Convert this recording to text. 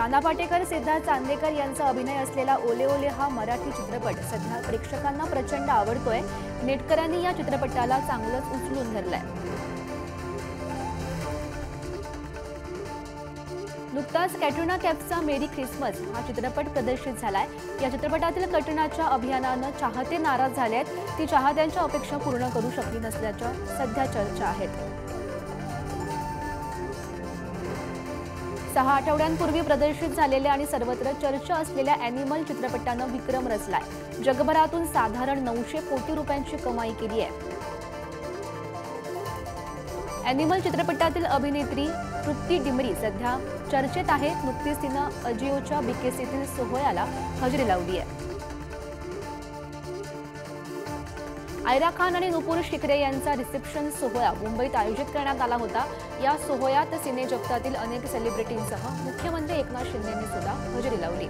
नाना पाटेकर, सिद्धार्थ चांदेकर यांचा अभिनय असलेला ओले ओले हा मराठी चित्रपट सध्या प्रेक्षकांना प्रचंड आवडतोय। नेटकऱ्यांनी या चित्रपटाला चांगलंच उचलून धरलंय। नुकताच कॅटरीना कैफचा मेरी ख्रिसमस हा चित्रपट प्रदर्शित झालाय। या चित्रपटातील कटरीनाच्या अभिनयानं चाहते नाराज झाले आहेत। ती चाहत्यांच्या अपेक्षा पूर्ण करू शकली नसल्याच्या सध्या चर्चा आहेत। 6 आठवड्यांपूर्वी प्रदर्शित झालेल्या आणि सर्वत्र चर्चा असलेल्या ॲनिमल चित्रपटानं विक्रम रचलाय। जगभरातून साधारण 900 कोटी रुपयांची कमाई केली आहे। ॲनिमल चित्रपटातील अभिनेत्री तृप्ती डिमरी सध्या चर्चेत आहे। नुकतीच तिनं अजिओच्या बीकेसीतील सोहळ्याला हजेरी लावली आहे। आयरा खान आणि नुपूर शिकरे यांचा रिसेप्शन सोहळा मुंबईत आयोजित करण्यात आला होता। या सोहळ्यात सिने जगतातील अनेक सेलिब्रिटींसह मुख्यमंत्री एकनाथ शिंदेंनी सुद्धा हजेरी लावली।